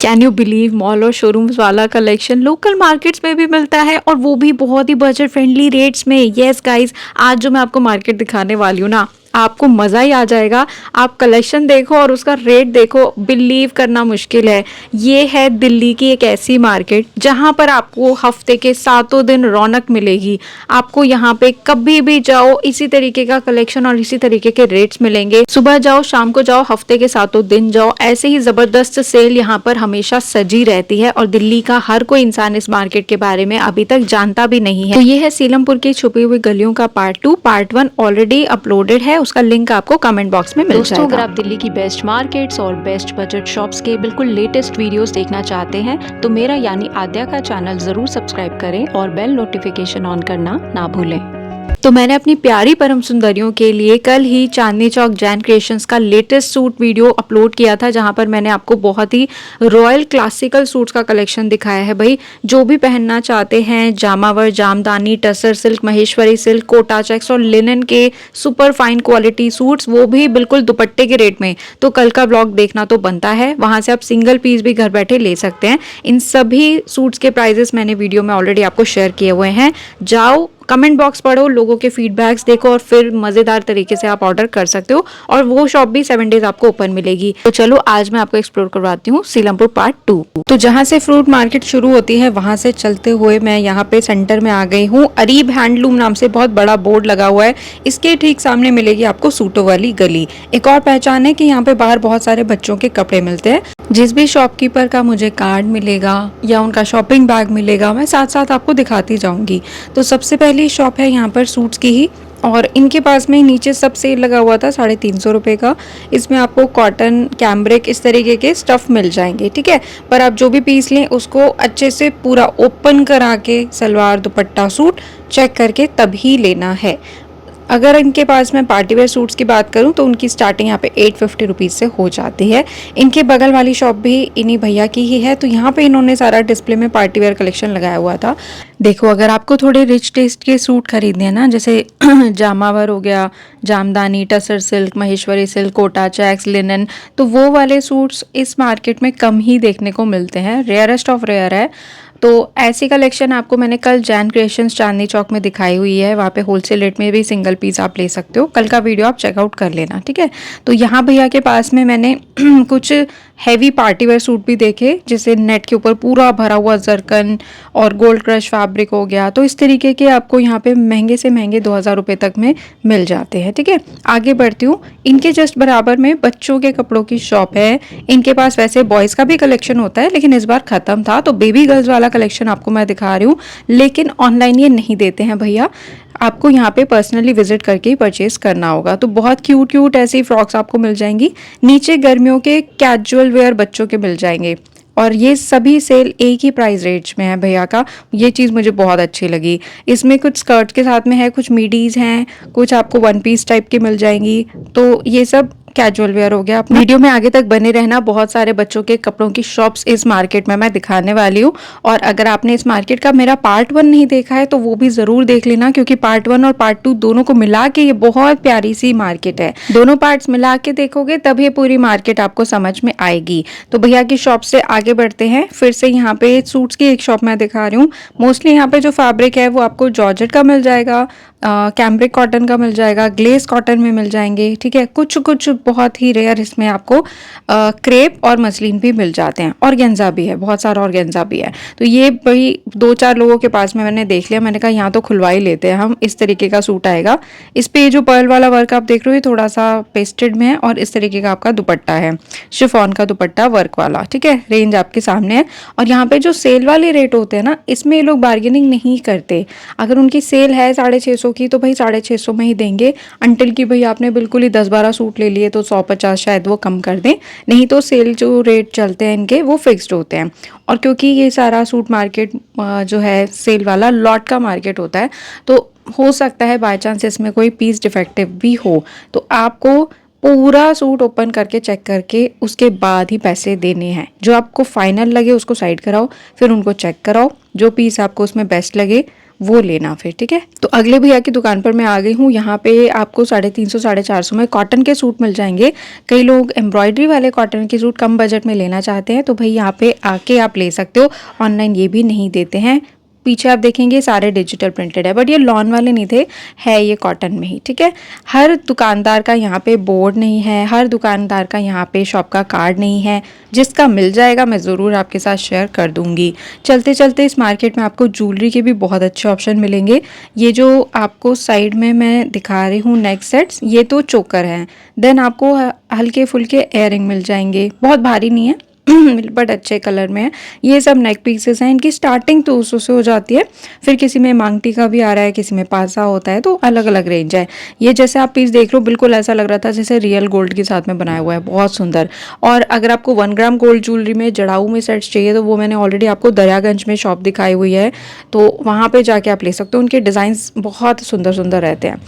Can you believe, mall और showrooms वाला collection local markets में भी मिलता है और वो भी बहुत ही बजट फ्रेंडली रेट्स में। यस गाइस, आज जो मैं आपको मार्केट दिखाने वाली हूँ ना, आपको मज़ा ही आ जाएगा। आप कलेक्शन देखो और उसका रेट देखो, बिलीव करना मुश्किल है। ये है दिल्ली की एक ऐसी मार्केट जहाँ पर आपको हफ्ते के सातों दिन रौनक मिलेगी। आपको यहाँ पे कभी भी जाओ इसी तरीके का कलेक्शन और इसी तरीके के रेट्स मिलेंगे। सुबह जाओ, शाम को जाओ, हफ्ते के सातों दिन जाओ, ऐसे ही जबरदस्त सेल यहाँ पर हमेशा सजी रहती है। और दिल्ली का हर कोई इंसान इस मार्केट के बारे में अभी तक जानता भी नहीं है। तो ये है सीलमपुर की छुपी हुई गलियों का पार्ट 2। पार्ट 1 ऑलरेडी अपलोडेड है, उसका लिंक आपको कमेंट बॉक्स में मिल जाएगा। दोस्तों, अगर आप दिल्ली की बेस्ट मार्केट्स और बेस्ट बजट शॉप्स के बिल्कुल लेटेस्ट वीडियोस देखना चाहते हैं तो मेरा यानी आद्या का चैनल जरूर सब्सक्राइब करें और बेल नोटिफिकेशन ऑन करना ना भूलें। तो मैंने अपनी प्यारी परम सुंदरियों के लिए कल ही चांदनी चौक जैन क्रिएशंस का लेटेस्ट सूट वीडियो अपलोड किया था, जहां पर मैंने आपको बहुत ही रॉयल क्लासिकल सूट्स का कलेक्शन दिखाया है। भाई, जो भी पहनना चाहते हैं, Jamawar, Jamdani, tussar silk, Maheshwari silk, Kota checks और लिनन के सुपर फाइन क्वालिटी सूट्स, वो भी बिल्कुल दुपट्टे के रेट में। तो कल का ब्लॉग देखना तो बनता है, वहां से आप सिंगल पीस भी घर बैठे ले सकते हैं। इन सभी सूट्स के प्राइजेस मैंने वीडियो में ऑलरेडी आपको शेयर किए हुए हैं। जाओ, कमेंट बॉक्स पढ़ो, लोगों के फीडबैक्स देखो और फिर मजेदार तरीके से आप ऑर्डर कर सकते हो। और वो शॉप भी 7 डेज आपको ओपन मिलेगी। तो चलो आज मैं आपको एक्सप्लोर करवाती हूँ सीलमपुर पार्ट 2। तो जहाँ से फ्रूट मार्केट शुरू होती है वहां से चलते हुए मैं यहाँ पे सेंटर में आ गई हूँ। अरीब हैंडलूम नाम से बहुत बड़ा बोर्ड लगा हुआ है, इसके ठीक सामने मिलेगी आपको सूटों वाली गली। एक और पहचान है कि यहाँ पे बाहर बहुत सारे बच्चों के कपड़े मिलते हैं। जिस भी शॉपकीपर का मुझे कार्ड मिलेगा या उनका शॉपिंग बैग मिलेगा, मैं साथ साथ आपको दिखाती जाऊंगी। तो सबसे पहली शॉप है यहाँ पर सूट्स की ही, और इनके पास में नीचे सब सेल लगा हुआ था 350 रुपये का। इसमें आपको कॉटन, कैम्ब्रिक, इस तरीके के स्टफ मिल जाएंगे, ठीक है। पर आप जो भी पीस लें उसको अच्छे से पूरा ओपन करा के सलवार, दुपट्टा, सूट चेक करके तभी लेना है। अगर इनके पास मैं पार्टीवेयर सूट्स की बात करूं तो उनकी स्टार्टिंग यहाँ पे 850 रुपीज़ से हो जाती है। इनके बगल वाली शॉप भी इन्हीं भैया की ही है, तो यहाँ पे इन्होंने सारा डिस्प्ले में पार्टीवेयर कलेक्शन लगाया हुआ था। देखो, अगर आपको थोड़े रिच टेस्ट के सूट खरीदने हैं ना, जैसे जामावर हो गया, jamdani, tussar silk, Maheshwari silk, Kota checks, linen, तो वो वाले सूट्स इस मार्केट में कम ही देखने को मिलते हैं, रेयरेस्ट ऑफ रेयर है। तो ऐसी कलेक्शन आपको मैंने कल जैन क्रिएशंस चांदनी चौक में दिखाई हुई है। वहाँ पे होलसेल रेट में भी सिंगल पीस आप ले सकते हो। कल का वीडियो आप चेकआउट कर लेना, ठीक है। तो यहाँ भैया के पास में मैंने कुछ हैवी पार्टीवेयर सूट भी देखे, जैसे नेट के ऊपर पूरा भरा हुआ जरकन और गोल्ड क्रश फैब्रिक हो गया। तो इस तरीके के आपको यहाँ पे महंगे से महंगे 2000 रुपये तक में मिल जाते हैं, ठीक है। आगे बढ़ती हूँ, इनके जस्ट बराबर में बच्चों के कपड़ों की शॉप है। इनके पास वैसे बॉयज़ का भी कलेक्शन होता है, लेकिन इस बार ख़त्म था, तो बेबी गर्ल्स वाला कलेक्शन आपको मैं दिखा रही हूँ। लेकिन ऑनलाइन ये नहीं देते हैं भैया, आपको यहाँ पे पर्सनली विजिट करके ही परचेज करना होगा। तो बहुत क्यूट क्यूट ऐसी फ्रॉक्स आपको मिल जाएंगी। नीचे गर्मियों के कैजुअल वेयर बच्चों के मिल जाएंगे, और ये सभी सेल एक ही प्राइस रेंज में है भैया का। ये चीज़ मुझे बहुत अच्छी लगी। इसमें कुछ स्कर्ट के साथ में है, कुछ मीडीज हैं, कुछ आपको वन पीस टाइप की मिल जाएंगी। तो ये सब कैजुअल वेयर हो गया। अपने वीडियो में आगे तक बने रहना, बहुत सारे बच्चों के कपड़ों की शॉप्स इस मार्केट में मैं दिखाने वाली हूँ। और अगर आपने इस मार्केट का मेरा पार्ट 1 नहीं देखा है तो वो भी ज़रूर देख लेना, क्योंकि पार्ट 1 और पार्ट 2 दोनों को मिला के ये बहुत प्यारी सी मार्केट है। दोनों पार्ट्स मिला के देखोगे तब ये पूरी मार्केट आपको समझ में आएगी। तो भैया की शॉप से आगे बढ़ते हैं। फिर से यहाँ पे सूट्स की एक शॉप मैं दिखा रही हूँ। मोस्टली यहाँ पे जो फैब्रिक है वो आपको जॉर्जेट का मिल जाएगा, कैम्ब्रिक कॉटन का मिल जाएगा, ग्लेस कॉटन में मिल जाएंगे, ठीक है। कुछ कुछ बहुत ही रेयर इसमें आपको क्रेप और मसलिन भी मिल जाते हैं। ऑर्गेन्जा भी है, बहुत सारा ऑर्गेन्जा भी है। तो ये भाई 2-4 लोगों के पास में मैंने देख लिया, मैंने कहा यहाँ तो खुलवा ही लेते हैं हम। इस तरीके का सूट आएगा। इस पे जो पर्ल वाला वर्क आप देख रहे हो ये थोड़ा सा पेस्टेड में है, और इस तरीके का आपका दुपट्टा है, शिफॉन का दुपट्टा वर्क वाला, ठीक है। रेंज आपके सामने है। और यहाँ पे जो सेल वाले रेट होते हैं ना, इसमें ये लोग बार्गेनिंग नहीं करते। अगर उनकी सेल है 650 की तो भाई 650 में ही देंगे, अंटिल की भाई आपने बिल्कुल ही 10-12 सूट ले लिए तो 150 शायद वो कम कर दें, नहीं तो सेल जो रेट चलते हैं इनके वो फिक्स्ड होते हैं। और क्योंकि ये सारा सूट मार्केट जो है सेल वाला लॉट का मार्केट होता है, तो हो सकता है बाय चांस इसमें कोई पीस डिफेक्टिव भी हो, तो आपको पूरा सूट ओपन करके चेक करके उसके बाद ही पैसे देने हैं। जो आपको फाइनल लगे उसको साइड कराओ, फिर उनको चेक कराओ, जो पीस आपको उसमें बेस्ट लगे वो लेना फिर, ठीक है। तो अगले भैया की दुकान पर मैं आ गई हूँ। यहाँ पे आपको 350 450 में कॉटन के सूट मिल जाएंगे। कई लोग एम्ब्रॉयडरी वाले कॉटन के सूट कम बजट में लेना चाहते हैं, तो भाई यहाँ पे आके आप ले सकते हो। ऑनलाइन ये भी नहीं देते हैं। पीछे आप देखेंगे सारे डिजिटल प्रिंटेड है, बट ये लॉन वाले नहीं थे, है ये कॉटन में ही, ठीक है। हर दुकानदार का यहाँ पे बोर्ड नहीं है, हर दुकानदार का यहाँ पे शॉप का कार्ड नहीं है। जिसका मिल जाएगा मैं ज़रूर आपके साथ शेयर कर दूंगी। चलते चलते इस मार्केट में आपको ज्वेलरी के भी बहुत अच्छे ऑप्शन मिलेंगे। ये जो आपको साइड में मैं दिखा रही हूँ नेक सेट्स, ये तो चोकर हैं। देन आपको हल्के फुल्के एयरिंग मिल जाएंगे, बहुत भारी नहीं है बट अच्छे कलर में है। ये सब नेक पीसेस हैं। इनकी स्टार्टिंग 200 से हो जाती है, फिर किसी में मांगटी का भी आ रहा है, किसी में पासा होता है, तो अलग अलग रेंज है। ये जैसे आप पीस देख रहे हो बिल्कुल ऐसा लग रहा था जैसे रियल गोल्ड के साथ में बनाया हुआ है, बहुत सुंदर। और अगर आपको 1 ग्राम गोल्ड ज्वेलरी में जड़ाऊ में सेट्स चाहिए तो वो मैंने ऑलरेडी आपको दरियागंज में शॉप दिखाई हुई है, तो वहाँ पर जाके आप ले सकते हो। उनके डिज़ाइंस बहुत सुंदर सुंदर रहते हैं।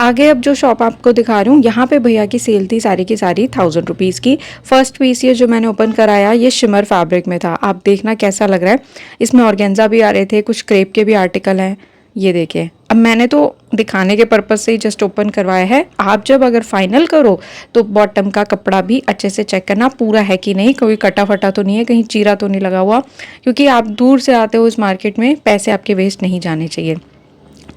आगे अब जो शॉप आपको दिखा रही हूँ, यहाँ पे भैया की सेल थी सारी की सारी 1000 रुपीज़ की। फर्स्ट पीस ये जो मैंने ओपन कराया ये शिमर फैब्रिक में था। आप देखना कैसा लग रहा है। इसमें ऑर्गेन्जा भी आ रहे थे, कुछ क्रेप के भी आर्टिकल हैं, ये देखिए। अब मैंने तो दिखाने के पर्पज से ही जस्ट ओपन करवाया है। आप जब अगर फाइनल करो तो बॉटम का कपड़ा भी अच्छे से चेक करना पूरा है कि नहीं, कोई कटा फटा तो नहीं है, कहीं चीरा तो नहीं लगा हुआ, क्योंकि आप दूर से आते हो इस मार्केट में, पैसे आपके वेस्ट नहीं जाने चाहिए।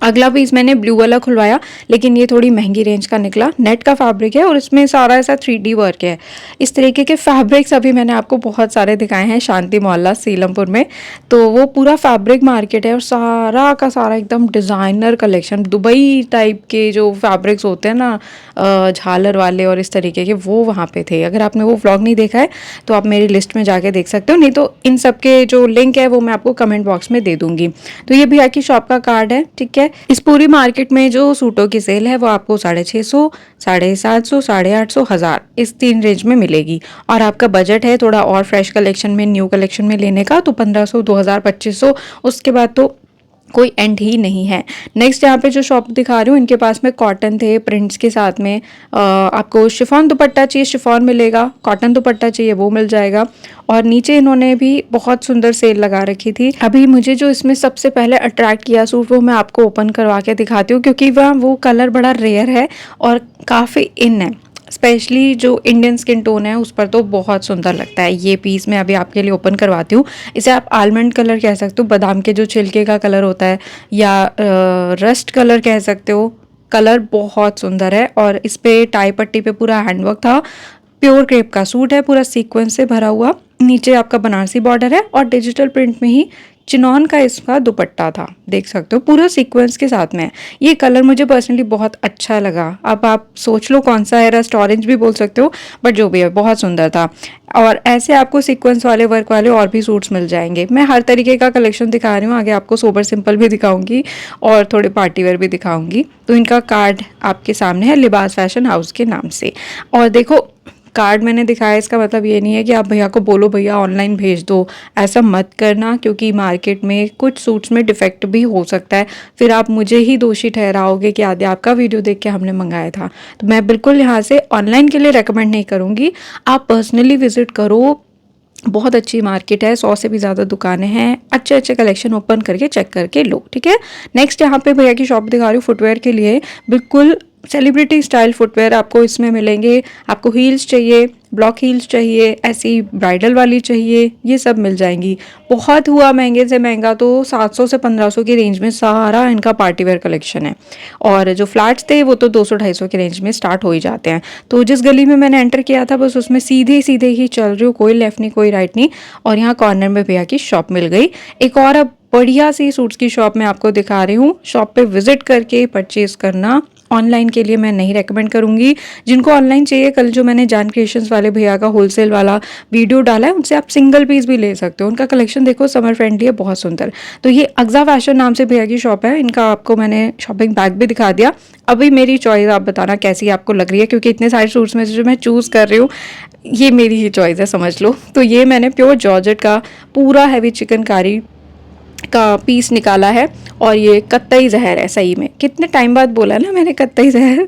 अगला पीस मैंने ब्लू वाला खुलवाया, लेकिन ये थोड़ी महंगी रेंज का निकला। नेट का फैब्रिक है और इसमें सारा ऐसा 3D वर्क है। इस तरीके के फैब्रिक्स अभी मैंने आपको बहुत सारे दिखाए हैं शांति मोहल्ला सीलमपुर में, तो वो पूरा फैब्रिक मार्केट है और सारा का सारा एकदम डिज़ाइनर कलेक्शन, दुबई टाइप के जो फैब्रिक्स होते हैं ना, झालर वाले और इस तरीके के, वो वहाँ पे थे। अगर आपने वो व्लॉग नहीं देखा है तो आप मेरी लिस्ट में जाके देख सकते हो, नहीं तो इन सब के जो लिंक है वो मैं आपको कमेंट बॉक्स में दे दूंगी। तो ये भैया की शॉप का कार्ड है, ठीक है। इस पूरी मार्केट में जो सूटों की सेल है वो आपको 650, 750, 850, 1000 इस 3 रेंज में मिलेगी। और आपका बजट है थोड़ा और फ्रेश कलेक्शन में, न्यू कलेक्शन में लेने का, तो 1500, 2000, 2500, उसके बाद तो कोई एंड ही नहीं है। नेक्स्ट यहाँ पे जो शॉप दिखा रही हूँ इनके पास में कॉटन थे प्रिंट्स के साथ में। आपको शिफॉन दुपट्टा चाहिए शिफॉन मिलेगा, कॉटन दुपट्टा चाहिए वो मिल जाएगा। और नीचे इन्होंने भी बहुत सुंदर सेल लगा रखी थी। अभी मुझे जो इसमें सबसे पहले अट्रैक्ट किया सूट वो मैं आपको ओपन करवा के दिखाती हूँ, क्योंकि वह वो कलर बड़ा रेयर है और काफ़ी इन है। स्पेशली जो इंडियन स्किन टोन है उस पर तो बहुत सुंदर लगता है। ये पीस मैं अभी आपके लिए ओपन करवाती हूँ। इसे आप आलमंड कलर कह सकते हो, बादाम के जो छिलके का कलर होता है, या रस्ट कलर कह सकते हो। कलर बहुत सुंदर है और इस पे टाई पट्टी पे पूरा हैंडवर्क था। प्योर क्रेप का सूट है, पूरा सीक्वेंस से भरा हुआ। नीचे आपका बनारसी बॉर्डर है और डिजिटल प्रिंट में ही चिनॉन का इसका दुपट्टा था, देख सकते हो पूरा सीक्वेंस के साथ में। ये कलर मुझे पर्सनली बहुत अच्छा लगा। अब आप सोच लो कौन सा है, रस्ट ऑरेंज भी बोल सकते हो, बट जो भी है बहुत सुंदर था। और ऐसे आपको सीक्वेंस वाले वर्क वाले और भी सूट्स मिल जाएंगे। मैं हर तरीके का कलेक्शन दिखा रही हूँ, आगे आपको सोबर सिंपल भी दिखाऊंगी और थोड़े पार्टी वेयर भी दिखाऊंगी। तो इनका कार्ड आपके सामने है लिबास फैशन हाउस के नाम से। और देखो कार्ड मैंने दिखाया, इसका मतलब ये नहीं है कि आप भैया को बोलो भैया ऑनलाइन भेज दो, ऐसा मत करना, क्योंकि मार्केट में कुछ सूट्स में डिफेक्ट भी हो सकता है। फिर आप मुझे ही दोषी ठहराओगे कि आदि आपका वीडियो देख के हमने मंगाया था। तो मैं बिल्कुल यहाँ से ऑनलाइन के लिए रेकमेंड नहीं करूँगी, आप पर्सनली विजिट करो। बहुत अच्छी मार्केट है, 100 से भी ज़्यादा दुकानें हैं, अच्छे अच्छे कलेक्शन ओपन करके चेक करके लो, ठीक है। नेक्स्ट यहाँ पे भैया की शॉप दिखा रही हूँ फुटवेयर के लिए। बिल्कुल सेलिब्रिटी स्टाइल फुटवेयर आपको इसमें मिलेंगे। आपको हील्स चाहिए, ब्लॉक हील्स चाहिए, ऐसी ब्राइडल वाली चाहिए, ये सब मिल जाएंगी। बहुत हुआ महंगे से महंगा तो 700 से 1500 की रेंज में सारा इनका पार्टीवेयर कलेक्शन है। और जो फ्लैट्स थे वो तो 200-250 की रेंज में स्टार्ट हो ही जाते हैं। तो जिस गली में मैंने एंटर किया था बस उसमें सीधे सीधे ही चल रही हूँ, कोई लेफ्ट नहीं कोई राइट नहीं। और यहाँ कॉर्नर में भैया की शॉप मिल गई। एक और अब बढ़िया सी सूट्स की शॉप मैं आपको दिखा रही हूँ। शॉप पे विजिट करके परचेज करना, ऑनलाइन के लिए मैं नहीं रेकमेंड करूंगी। जिनको ऑनलाइन चाहिए, कल जो मैंने जान क्रिएशंस वाले भैया का होलसेल वाला वीडियो डाला है उनसे आप सिंगल पीस भी ले सकते हो। उनका कलेक्शन देखो समर फ्रेंडली है, बहुत सुंदर। तो ये अग्जा फैशन नाम से भैया की शॉप है। इनका आपको मैंने शॉपिंग बैग भी दिखा दिया। अभी मेरी चॉइस आप बताना कैसी आपको लग रही है, क्योंकि इतने सारे सूट्स में से जो मैं चूज़ कर रही हूँ ये मेरी ही चॉइस है, समझ लो। तो ये मैंने प्योर जॉर्जेट का पूरा हैवी चिकनकारी का पीस निकाला है और ये कत्तई जहर है। सही में कितने टाइम बाद बोला ना मैंने कत्तई जहर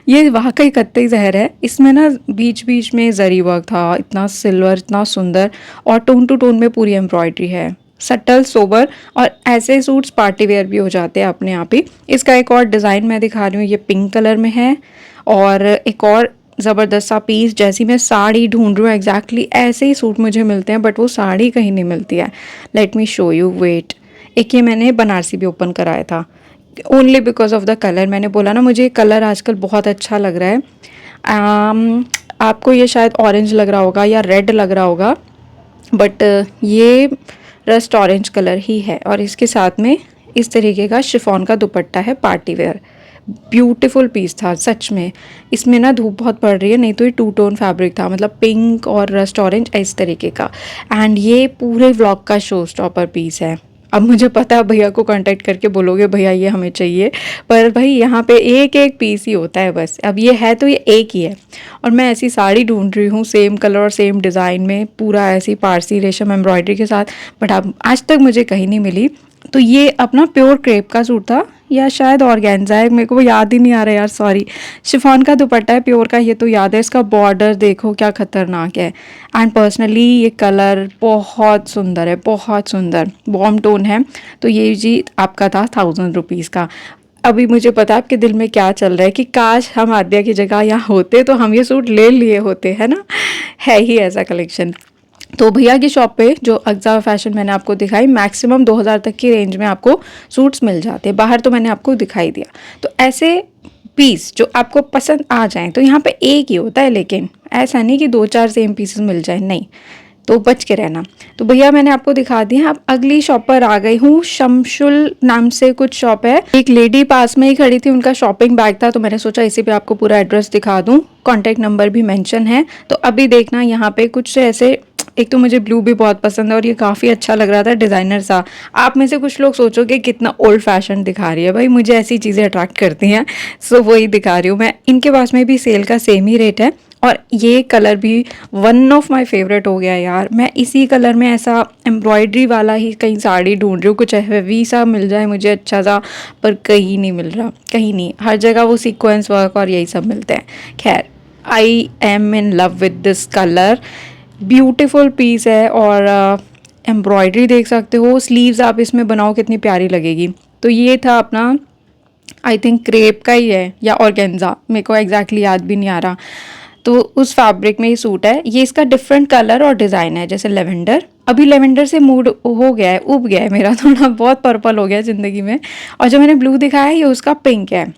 ये वाकई कत्तई जहर है। इसमें ना बीच बीच में जरी वर्क था, इतना सिल्वर, इतना सुंदर, और टोन टू टोन में पूरी एम्ब्रॉयडरी है। सटल सोबर, और ऐसे सूट्स पार्टी वेयर भी हो जाते हैं अपने आप ही। इसका एक और डिज़ाइन मैं दिखा रही हूँ, ये पिंक कलर में है, और एक और ज़बरदस्त सा पीस। जैसी मैं साड़ी ढूंढ रही हूँ एग्जैक्टली ऐसे ही सूट मुझे मिलते हैं, बट वो साड़ी कहीं नहीं मिलती है। Let me show you, wait. एक ये मैंने बनारसी भी ओपन कराया था only because of the colour. मैंने बोला ना मुझे कलर आजकल बहुत अच्छा लग रहा है। आपको ये शायद ऑरेंज लग रहा होगा या रेड लग रहा होगा, बट ये रस्ट ऑरेंज कलर ही है। और इसके साथ में इस तरीके का शिफॉन का दुपट्टा है, पार्टी वेयर। ब्यूटीफुल पीस था सच में। इसमें ना धूप बहुत पड़ रही है, नहीं तो ये टू टोन फैब्रिक था, मतलब पिंक और रस्ट ऑरेंज इस तरीके का। एंड ये पूरे व्लॉग का शो स्टॉपर पीस है। अब मुझे पता है भैया को कांटेक्ट करके बोलोगे भैया ये हमें चाहिए, पर भाई यहाँ पे एक एक पीस ही होता है बस। अब ये है तो ये एक ही है। और मैं ऐसी साड़ी ढूंढ रही हूँ सेम कलर और सेम डिज़ाइन में, पूरा ऐसी पारसी रेशम एम्ब्रॉयडरी के साथ, बट अब आज तक मुझे कहीं नहीं मिली। तो ये अपना प्योर क्रेप का सूट था, या शायद ऑर्गेन्जा है, मेरे को वो याद ही नहीं आ रहा यार, सॉरी। शिफॉन का दुपट्टा है प्योर का, ये तो याद है। इसका बॉर्डर देखो क्या खतरनाक है। एंड पर्सनली ये कलर बहुत सुंदर है, बहुत सुंदर वार्म टोन है। तो ये जी आपका था 1000 रुपीज़ का। अभी मुझे पता है आपके दिल में क्या चल रहा है कि काश हम आद्या की जगह यहाँ होते तो हम ये सूट ले लिए होते, है ना। है ही ऐसा कलेक्शन। तो भैया की शॉप पे जो अग्जा फैशन मैंने आपको दिखाई, मैक्सिमम 2000 तक की रेंज में आपको सूट्स मिल जाते हैं। बाहर तो मैंने आपको दिखाई दिया। तो ऐसे पीस जो आपको पसंद आ जाएं, तो यहाँ पे एक ही होता है, लेकिन ऐसा नहीं कि 2-4 सेम पीसेस मिल जाए, नहीं, तो बच के रहना। तो भैया मैंने आपको दिखा दिया। अब अगली शॉप पर आ गई हूँ। शमशुल नाम से कुछ शॉप है। एक लेडी पास में ही खड़ी थी, उनका शॉपिंग बैग था, तो मैंने सोचा इसी पे आपको पूरा एड्रेस दिखा दूँ, कॉन्टैक्ट नंबर भी मेंशन है। तो अभी देखना यहाँ पे कुछ ऐसे, एक तो मुझे ब्लू भी बहुत पसंद है और ये काफ़ी अच्छा लग रहा था, डिज़ाइनर सा। आप में से कुछ लोग सोचोगे कितना ओल्ड फैशन दिखा रही है, भाई मुझे ऐसी चीज़ें अट्रैक्ट करती हैं, सो वही दिखा रही हूँ मैं। इनके पास में भी सेल का सेम ही रेट है, और ये कलर भी वन ऑफ माय फेवरेट हो गया यार। मैं इसी कलर में ऐसा एम्ब्रॉयडरी वाला ही कहीं साड़ी ढूंढ रही हूँ, कुछ हैवी सा मिल जाए मुझे अच्छा सा, पर कहीं नहीं मिल रहा, कहीं नहीं। हर जगह वो सीक्वेंस वर्क और यही सब मिलते हैं। खैर, I am in love with this colour. Beautiful piece है, और एम्ब्रॉयडरी देख सकते हो। स्लीव्स आप इसमें बनाओ कितनी प्यारी लगेगी। तो ये था अपना, आई थिंक क्रेप का ही है या ऑर्गेन्जा, मेरे को एग्जैक्टली याद भी नहीं आ रहा। तो उस फैब्रिक में ये सूट है। ये इसका डिफरेंट कलर और डिज़ाइन है, जैसे लेवेंडर। अभी लेवेंडर से मूड हो गया है, उब गया है मेरा, थोड़ा बहुत पर्पल हो गया है ज़िंदगी में। और जो मैंने ब्लू दिखाया है ये उसका पिंक है।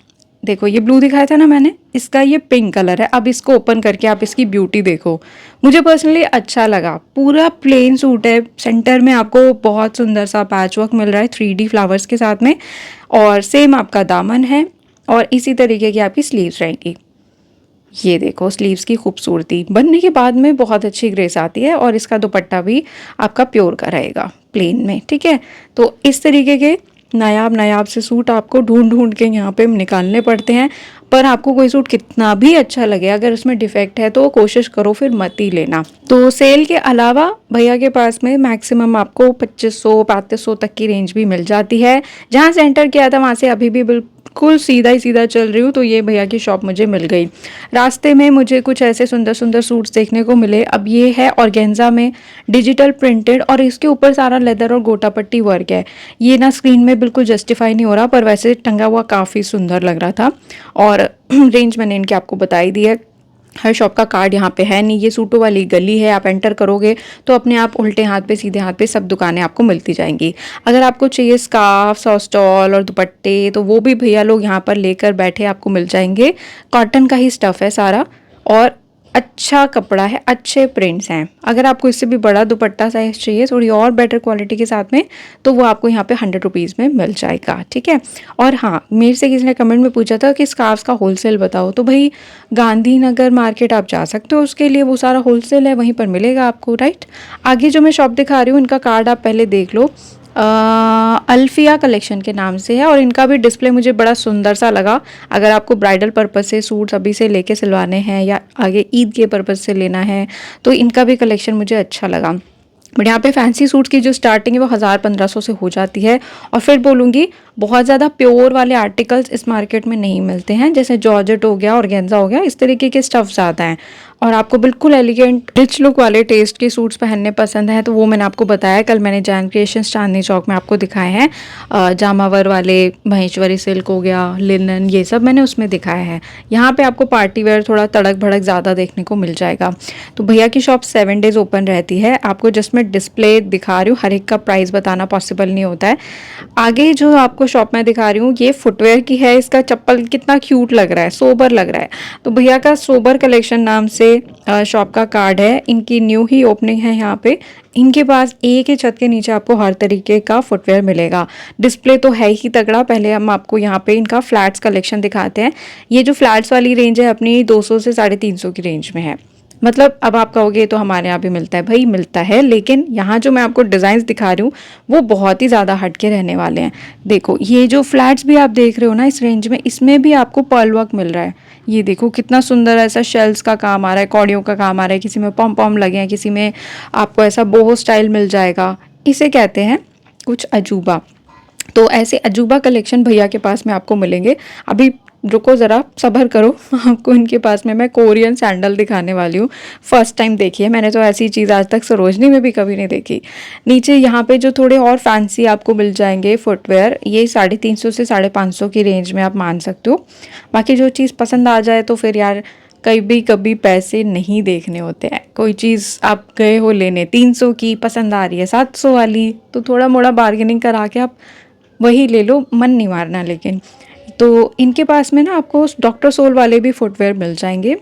देखो ये ब्लू दिखाया था ना मैंने, इसका ये पिंक कलर है। अब इसको ओपन करके आप इसकी ब्यूटी देखो। मुझे पर्सनली अच्छा लगा। पूरा प्लेन सूट है, सेंटर में आपको बहुत सुंदर सा पैच वर्क मिल रहा है 3D फ्लावर्स के साथ में, और सेम आपका दामन है, और इसी तरीके की आपकी स्लीव्स रहेंगी। ये देखो स्लीव्स की खूबसूरती, बनने के बाद में बहुत अच्छी ग्रेस आती है। और इसका दुपट्टा भी आपका प्योर का रहेगा, प्लेन में, ठीक है। तो इस तरीके के नायाब नायाब से सूट आपको ढूंढ ढूंढ के यहाँ पे निकालने पड़ते हैं। पर आपको कोई सूट कितना भी अच्छा लगे, अगर उसमें डिफेक्ट है तो कोशिश करो फिर मत ही लेना। तो सेल के अलावा भैया के पास में मैक्सिमम आपको 2500-3500 तक की रेंज भी मिल जाती है। जहाँ से एंटर किया था वहाँ से अभी भी बिल्कुल सीधा ही सीधा चल रही हूँ, तो ये भैया की शॉप मुझे मिल गई। रास्ते में मुझे कुछ ऐसे सुंदर सुंदर सूट्स देखने को मिले। अब ये है ऑर्गेन्जा में, डिजिटल प्रिंटेड, और इसके ऊपर सारा लेदर और गोटा पट्टी वर्क है। ये ना स्क्रीन में बिल्कुल जस्टिफाई नहीं हो रहा, पर वैसे टंगा हुआ काफ़ी सुंदर लग रहा था। और रेंज मैंने इनकी आपको बताई दी है। हर शॉप का कार्ड यहाँ पे है नहीं, ये सूटों वाली गली है। आप एंटर करोगे तो अपने आप उल्टे हाथ पे सीधे हाथ पे सब दुकानें आपको मिलती जाएंगी। अगर आपको चाहिए स्कार्फ और स्टॉल और दुपट्टे, तो वो भी भैया लोग यहाँ पर लेकर बैठे आपको मिल जाएंगे। कॉटन का ही स्टफ़ है सारा, और अच्छा कपड़ा है, अच्छे प्रिंट्स हैं। अगर आपको इससे भी बड़ा दुपट्टा साइज चाहिए थोड़ी और बेटर क्वालिटी के साथ में, तो वो आपको यहाँ पे 100 रुपीज़ में मिल जाएगा, ठीक है। और हाँ, मेरे से किसी ने कमेंट में पूछा था कि स्कार्फ्स का होलसेल बताओ, तो भाई गांधीनगर मार्केट आप जा सकते हो, उसके लिए वो सारा होलसेल है, वहीं पर मिलेगा आपको, राइट। आगे जो मैं शॉप दिखा रही हूँ इनका कार्ड आप पहले देख लो। अल्फिया कलेक्शन के नाम से है, और इनका भी डिस्प्ले मुझे बड़ा सुंदर सा लगा। अगर आपको ब्राइडल पर्पस से सूट्स अभी से लेके सिलवाने हैं या आगे ईद के पर्पस से लेना है, तो इनका भी कलेक्शन मुझे अच्छा लगा। बट यहाँ पे फैंसी सूट्स की जो स्टार्टिंग है वो 1000-1500 से हो जाती है। और फिर बोलूँगी बहुत ज़्यादा प्योर वाले आर्टिकल्स इस मार्केट में नहीं मिलते हैं, जैसे जॉर्जेट हो गया, ऑर्गेन्जा हो गया, इस तरीके के स्टफ ज़्यादा हैं। और आपको बिल्कुल एलिगेंट रिच लुक वाले टेस्ट के सूट्स पहनने पसंद हैं तो वो मैंने आपको बताया, कल मैंने जैन क्रिएशंस चांदनी चौक में आपको दिखाए हैं। जामावर वाले, महेश्वरी सिल्क हो गया, लिनन, ये सब मैंने उसमें दिखाया है। यहाँ पे आपको पार्टी वेयर थोड़ा तड़क भड़क ज़्यादा देखने को मिल जाएगा। तो भैया की शॉप 7 डेज ओपन रहती है। आपको जिसमें डिस्प्ले दिखा रही हूँ, हर एक का प्राइस बताना पॉसिबल नहीं होता है। आगे जो आपको शॉप में दिखा रही हूँ ये फुटवेयर की है। इसका चप्पल कितना क्यूट लग रहा है, सोबर लग रहा है। तो भैया का सोबर कलेक्शन नाम से शॉप का कार्ड है। इनकी न्यू ही ओपनिंग है यहाँ पे। इनके पास एक ही छत के नीचे आपको हर तरीके का फुटवेयर मिलेगा। डिस्प्ले तो है ही तगड़ा। पहले हम आपको यहाँ पे इनका फ्लैट्स कलेक्शन दिखाते हैं। ये जो फ्लैट्स वाली रेंज है अपनी 200 से 350 की रेंज में है। मतलब अब आप कहोगे तो हमारे यहाँ भी मिलता है, भाई मिलता है, लेकिन यहाँ जो मैं आपको डिज़ाइंस दिखा रही हूँ वो बहुत ही ज़्यादा हटके रहने वाले हैं। देखो ये जो फ्लैट्स भी आप देख रहे हो ना इस रेंज में, इसमें भी आपको पर्ल वर्क मिल रहा है। ये देखो कितना सुंदर ऐसा शेल्स का काम आ रहा है, कौड़ियों का काम आ रहा है, किसी में पॉम पॉम लगे हैं, किसी में आपको ऐसा बोहो स्टाइल मिल जाएगा। इसे कहते हैं कुछ अजूबा। तो ऐसे अजूबा कलेक्शन भैया के पास में आपको मिलेंगे। अभी रुको ज़रा, सब्र करो, आपको इनके पास में मैं कोरियन सैंडल दिखाने वाली हूँ। फर्स्ट टाइम देखी है मैंने तो ऐसी चीज़, आज तक सरोजनी में भी कभी नहीं देखी। नीचे यहाँ पे जो थोड़े और फैंसी आपको मिल जाएंगे फुटवेयर, ये 350 से 550 की रेंज में आप मान सकते हो। बाकी जो चीज़ पसंद आ जाए तो फिर यार कभी पैसे नहीं देखने होते हैं। कोई चीज़ आप गए हो लेने 300 की, पसंद आ रही है 700 वाली, तो थोड़ा मोड़ा बार्गेनिंग करा के आप वही ले लो, मन नहीं मारना। लेकिन तो इनके पास में ना आपको डॉक्टर सोल वाले भी फुटवेयर मिल जाएंगे,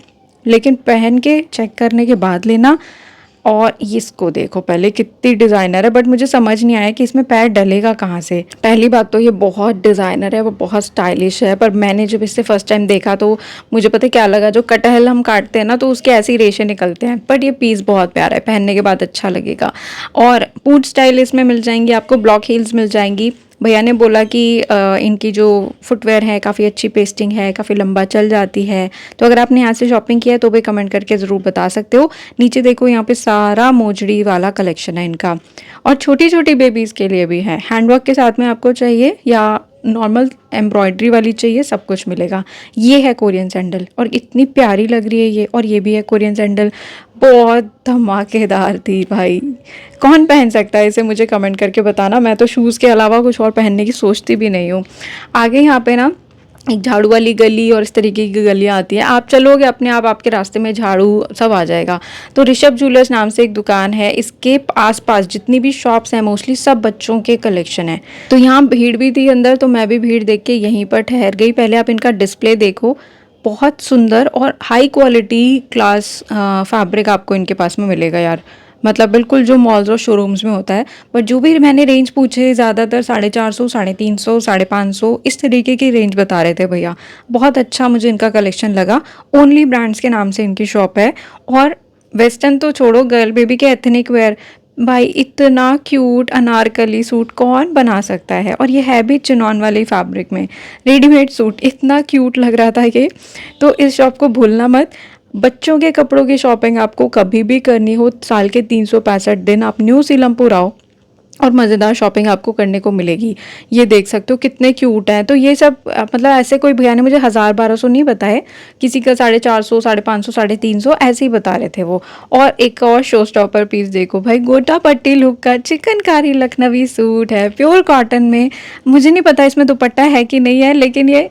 लेकिन पहन के चेक करने के बाद लेना। और इसको देखो पहले, कितनी डिज़ाइनर है, बट मुझे समझ नहीं आया कि इसमें पैर डलेगा कहाँ से। पहली बात तो ये बहुत डिज़ाइनर है, वो बहुत स्टाइलिश है, पर मैंने जब इससे फर्स्ट टाइम देखा तो मुझे पता क्या लगा, जो कटहल हम काटते हैं ना तो उसके ऐसे ही रेशे निकलते हैं। बट ये पीस बहुत प्यारा है, पहनने के बाद अच्छा लगेगा। और बूट स्टाइल इसमें मिल जाएंगी आपको, ब्लॉक हील्स मिल जाएंगी। भैया ने बोला कि इनकी जो फुटवेयर है काफ़ी अच्छी पेस्टिंग है, काफ़ी लंबा चल जाती है। तो अगर आपने यहाँ से शॉपिंग किया है तो भी कमेंट करके ज़रूर बता सकते हो। नीचे देखो यहाँ पे सारा मोजड़ी वाला कलेक्शन है इनका, और छोटी छोटी बेबीज़ के लिए भी है। हैंडवर्क के साथ में आपको चाहिए या नॉर्मल एम्ब्रॉयडरी वाली चाहिए, सब कुछ मिलेगा। ये है कोरियन सैंडल और इतनी प्यारी लग रही है ये। और ये भी है कोरियन सैंडल, बहुत धमाकेदार थी भाई। कौन पहन सकता है इसे, मुझे कमेंट करके बताना। मैं तो शूज़ के अलावा कुछ और पहनने की सोचती भी नहीं हूँ। आगे यहाँ पे ना एक झाड़ू वाली गली और इस तरीके की गलियाँ आती हैं, आप चलोगे अपने आप आपके रास्ते में झाड़ू सब आ जाएगा। तो ऋषभ ज्वेलर्स नाम से एक दुकान है, इसके आसपास जितनी भी शॉप्स हैं मोस्टली सब बच्चों के कलेक्शन है। तो यहाँ भीड़ भी थी अंदर, तो मैं भी भीड़ देख के यहीं पर ठहर गई। पहले आप इनका डिस्प्ले देखो, बहुत सुंदर और हाई क्वालिटी क्लास फैब्रिक आपको इनके पास में मिलेगा यार। मतलब बिल्कुल जो मॉल्स और शोरूम्स में होता है। बट जो भी मैंने रेंज पूछे ज़्यादातर 450, 350, 550 इस तरीके की रेंज बता रहे थे भैया। बहुत अच्छा मुझे इनका कलेक्शन लगा। ओनली ब्रांड्स के नाम से इनकी शॉप है। और वेस्टर्न तो छोड़ो, गर्ल बेबी के एथनिक वेयर, भाई इतना क्यूट अनारकली सूट कौन बना सकता है। और ये है भी चिनॉन वाली फैब्रिक में, रेडीमेड सूट, इतना क्यूट लग रहा था ये। तो इस शॉप को भूलना मत। बच्चों के कपड़ों की शॉपिंग आपको कभी भी करनी हो, साल के 365 दिन आप न्यू सीलमपुर आओ और मज़ेदार शॉपिंग आपको करने को मिलेगी। ये देख सकते हो कितने क्यूट हैं। तो ये सब मतलब ऐसे कोई भैया ने मुझे 1000-1200 नहीं बताए, किसी का 450, 550, 350 ऐसे ही बता रहे थे वो। और एक और शो स्टॉपर पीस देखो भाई, गोटा पट्टी लुक का चिकनकारी लखनवी सूट है, प्योर कॉटन में। मुझे नहीं पता इसमें दुपट्टा है कि नहीं है, लेकिन ये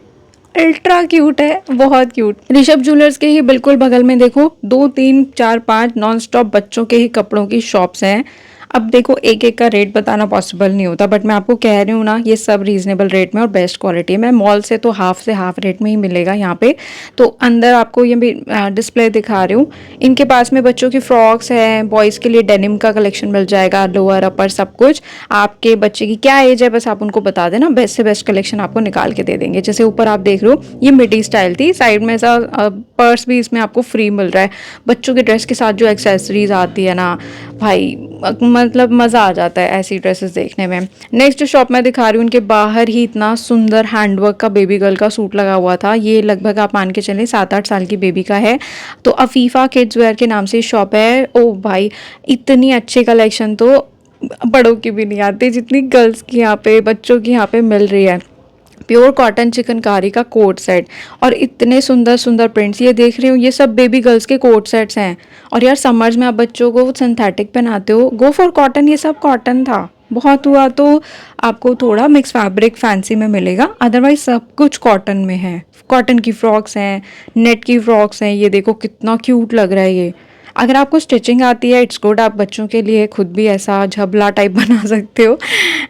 अल्ट्रा क्यूट है, बहुत क्यूट। ऋषभ ज्वेलर्स के ही बिल्कुल बगल में देखो 2, 3, 4, 5 नॉन स्टॉप बच्चों के ही कपड़ों की शॉप्स हैं। अब देखो एक एक का रेट बताना पॉसिबल नहीं होता, बट मैं आपको कह रही हूँ ना, ये सब रीजनेबल रेट में और बेस्ट क्वालिटी में। मॉल से तो हाफ से हाफ रेट में ही मिलेगा यहाँ पे। तो अंदर आपको ये भी डिस्प्ले दिखा रही हूँ। इनके पास में बच्चों की फ्रॉक्स हैं, बॉयज़ के लिए डेनिम का कलेक्शन मिल जाएगा, लोअर अपर सब कुछ। आपके बच्चे की क्या एज है बस आप उनको बता देना, बेस्ट से बेस्ट कलेक्शन आपको निकाल के दे देंगे। जैसे ऊपर आप देख रहे हो ये मिडी स्टाइल थी, साइड में ऐसा पर्स भी इसमें आपको फ्री मिल रहा है। बच्चों के ड्रेस के साथ जो एक्सेसरीज आती है ना भाई, मतलब मज़ा आ जाता है ऐसी ड्रेसेस देखने में। नेक्स्ट जो शॉप मैं दिखा रही हूँ, उनके बाहर ही इतना सुंदर हैंडवर्क का बेबी गर्ल का सूट लगा हुआ था। ये लगभग आप मान के चलें 7-8 साल की बेबी का है। तो अफीफ़ा किड्स वेयर के नाम से शॉप है। ओ भाई इतनी अच्छी कलेक्शन तो बड़ों की भी नहीं आती जितनी गर्ल्स की यहाँ पे, बच्चों की यहाँ पे मिल रही है। प्योर कॉटन चिकनकारी का कोट सेट और इतने सुंदर सुंदर प्रिंट्स, ये देख रही हूँ ये सब बेबी गर्ल्स के कोट सेट्स हैं। और यार समर्स में आप बच्चों को सिंथेटिक पहनाते हो, गो फॉर कॉटन। ये सब कॉटन था, बहुत हुआ तो आपको थोड़ा मिक्स फैब्रिक फैंसी में मिलेगा, अदरवाइज सब कुछ कॉटन में है। कॉटन की फ्रॉक्स हैं, नेट की फ्रॉक्स हैं, ये देखो कितना क्यूट लग रहा है ये। अगर आपको स्टिचिंग आती है इट्स गुड, आप बच्चों के लिए खुद भी ऐसा झबला टाइप बना सकते हो,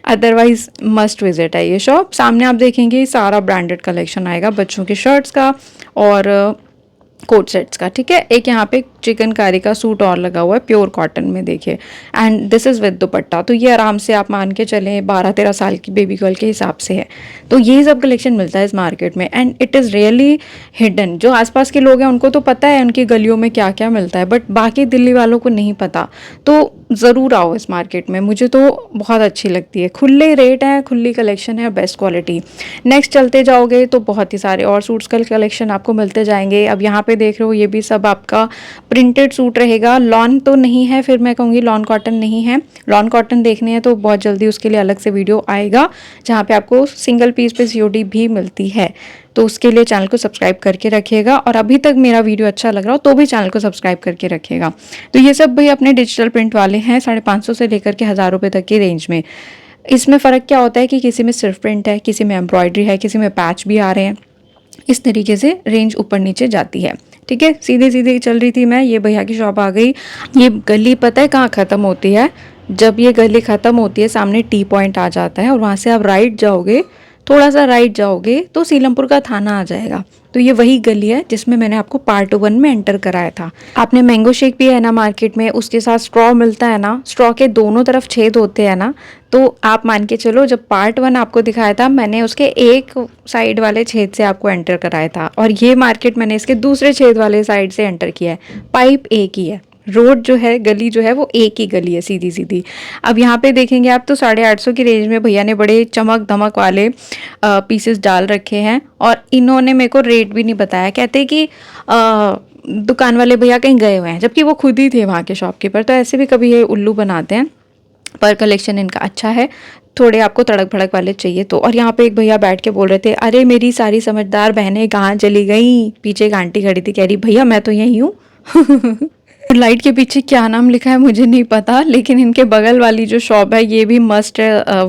अदरवाइज मस्ट विजिट है ये शॉप। सामने आप देखेंगे सारा ब्रांडेड कलेक्शन आएगा बच्चों के शर्ट्स का और कोट सेट्स का, ठीक है। एक यहाँ पे चिकनकारी का सूट और लगा हुआ है प्योर कॉटन में, देखिए, एंड दिस इज़ विद दुपट्टा। तो ये आराम से आप मान के चलें 12-13 साल की बेबी गर्ल के हिसाब से है। तो ये सब कलेक्शन मिलता है इस मार्केट में and it is really hidden. जो आसपास के लोग हैं उनको तो पता है उनकी गलियों में क्या क्या मिलता है, बट बाकी दिल्ली वालों को नहीं पता। तो ज़रूर आओ इस मार्केट में, मुझे तो बहुत अच्छी लगती है। खुले रेट हैं, खुली कलेक्शन है, बेस्ट क्वालिटी। नेक्स्ट चलते जाओगे तो बहुत ही सारे और सूट्स का कलेक्शन आपको मिलते जाएंगे। अब यहाँ पे देख रहे हो ये भी सब आपका प्रिंटेड सूट रहेगा। लॉन तो नहीं है, फिर मैं कहूँगी लॉन कॉटन नहीं है। लॉन कॉटन देखने हैं तो बहुत जल्दी उसके लिए अलग से वीडियो आएगा जहाँ पे आपको सिंगल पीस पे सीओडी भी मिलती है। तो उसके लिए चैनल को सब्सक्राइब करके रखिएगा, और अभी तक मेरा वीडियो अच्छा लग रहा हो तो भी चैनल को सब्सक्राइब करके रखिएगा। तो ये सब भाई अपने डिजिटल प्रिंट वाले हैं, 550 से लेकर के 1000 रुपये तक की रेंज में। इसमें फ़र्क क्या होता है कि किसी में सिर्फ प्रिंट है, किसी में एम्ब्रॉयडरी है, किसी में पैच भी आ रहे हैं। इस तरीके से रेंज ऊपर नीचे जाती है, ठीक है। सीधे सीधे चल रही थी मैं, ये भैया की शॉप आ गई। ये गली पता है कहाँ ख़त्म होती है? जब ये गली ख़त्म होती है सामने टी पॉइंट आ जाता है और वहाँ से आप राइट जाओगे, थोड़ा सा राइट जाओगे तो सीलमपुर का थाना आ जाएगा। तो ये वही गली है जिसमें मैंने आपको पार्ट 1 में एंटर कराया था। आपने मैंगो शेक भी है ना मार्केट में, उसके साथ स्ट्रॉ मिलता है ना, स्ट्रॉ के दोनों तरफ छेद होते हैं ना, तो आप मान के चलो जब पार्ट 1 आपको दिखाया था मैंने उसके एक साइड वाले छेद से आपको एंटर कराया था, और ये मार्केट मैंने इसके दूसरे छेद वाले साइड से एंटर किया है। पाइप एक ही है, रोड जो है, गली जो है वो एक ही गली है, सीधी सीधी। अब यहाँ पे देखेंगे आप तो 850 की रेंज में भैया ने बड़े चमक धमक वाले पीसेस डाल रखे हैं, और इन्होंने मेरे को रेट भी नहीं बताया। कहते कि दुकान वाले भैया कहीं गए हुए हैं, जबकि वो खुद ही थे वहाँ के शॉपकीपर। तो ऐसे भी कभी ये उल्लू बनाते हैं, पर कलेक्शन इनका अच्छा है। थोड़े आपको तड़क भड़क वाले चाहिए तो। और यहाँ पे एक भैया बैठ के बोल रहे थे, अरे मेरी सारी समझदार बहनें कहाँ चली गई। पीछे एक आंटी खड़ी थी, कह रही भैया मैं तो यहीं हूँ। लाइट के पीछे क्या नाम लिखा है मुझे नहीं पता, लेकिन इनके बगल वाली जो शॉप है ये भी मस्ट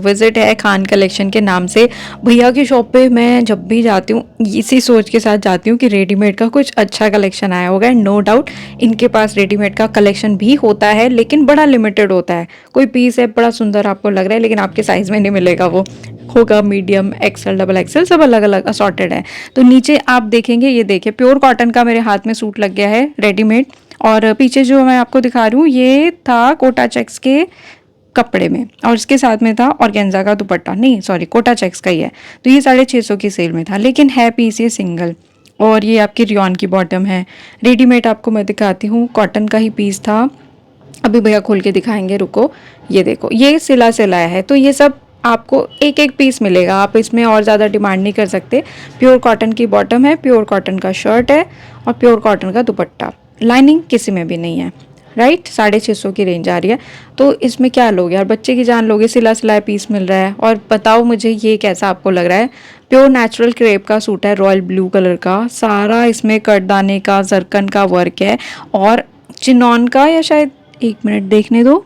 विजिट है, खान कलेक्शन के नाम से। भैया की शॉप पे मैं जब भी जाती हूँ इसी सोच के साथ जाती हूँ कि रेडीमेड का कुछ अच्छा कलेक्शन आया होगा। एंड नो डाउट इनके पास रेडीमेड का कलेक्शन भी होता है, लेकिन बड़ा लिमिटेड होता है। कोई पीस है बड़ा सुंदर आपको लग रहा है, लेकिन आपके साइज़ में नहीं मिलेगा, वो होगा मीडियम, एक्सेल, डबल एक्सेल, सब अलग अलग असॉर्टेड है। तो नीचे आप देखेंगे, ये देखिए प्योर कॉटन का मेरे हाथ में सूट लग गया है रेडीमेड, और पीछे जो मैं आपको दिखा रही हूँ ये था कोटा चेक्स के कपड़े में, और इसके साथ में था ऑर्गेन्जा का दुपट्टा, नहीं सॉरी कोटा चेक्स का ही है। तो ये 650 की सेल में था, लेकिन है पीस ये सिंगल। और ये आपकी रियॉन की बॉटम है। रेडीमेड आपको मैं दिखाती हूँ, कॉटन का ही पीस था। अभी भैया खोल के दिखाएंगे, रुको। ये देखो ये सिला सिलाया है, तो ये सब आपको एक एक पीस मिलेगा, आप इसमें और ज़्यादा डिमांड नहीं कर सकते। प्योर कॉटन की बॉटम है, प्योर कॉटन का शर्ट है, और प्योर कॉटन का दुपट्टा। लाइनिंग किसी में भी नहीं है, राइट। 650 की रेंज आ रही है। तो इसमें क्या लोगे यार, बच्चे की जान लोगे, सिला सिलाया पीस मिल रहा है। और बताओ मुझे ये कैसा आपको लग रहा है। प्योर नेचुरल क्रेप का सूट है, रॉयल ब्लू कलर का, सारा इसमें कटदाने का जरकन का वर्क है, और चिनॉन का, या शायद एक मिनट देखने दो,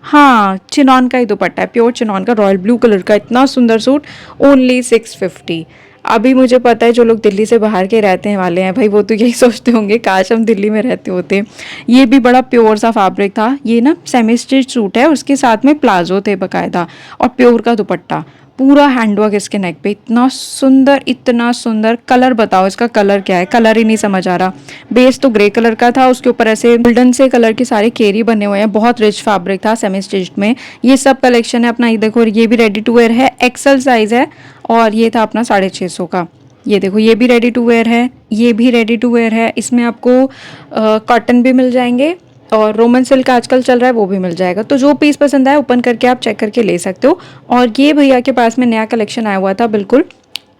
हाँ चिनॉन का ही दुपट्टा है, प्योर चिनॉन का रॉयल ब्लू कलर का। इतना सुंदर सूट, ओनली 650। अभी मुझे पता है जो लोग दिल्ली से बाहर के रहते हैं वाले हैं भाई, वो तो यही सोचते होंगे काश हम दिल्ली में रहते होते। ये भी बड़ा प्योर सा फैब्रिक था, ये ना सेमी स्टिच सूट है, उसके साथ में प्लाजो थे बकायदा, और प्योर का दुपट्टा, पूरा हैंडवर्क इसके नेक पे। इतना सुंदर, इतना सुंदर। कलर बताओ इसका कलर क्या है, कलर ही नहीं समझ आ रहा। बेस तो ग्रे कलर का था, उसके ऊपर ऐसे गोल्डन से कलर के सारे केरी बने हुए हैं, बहुत रिच फैब्रिक था, सेमी स्टिच्ड में। ये सब कलेक्शन है अपना। ये देखो ये भी रेडी टू वेयर है, एक्सल साइज है, और ये था अपना 650 का। ये देखो ये भी रेडी टू वेयर है, ये भी रेडी टू वेयर है। इसमें आपको कॉटन भी मिल जाएंगे, और रोमन सिल्क आजकल चल रहा है वो भी मिल जाएगा। तो जो पीस पसंद आए ओपन करके आप चेक करके ले सकते हो। और ये भैया के पास में नया कलेक्शन आया हुआ था बिल्कुल,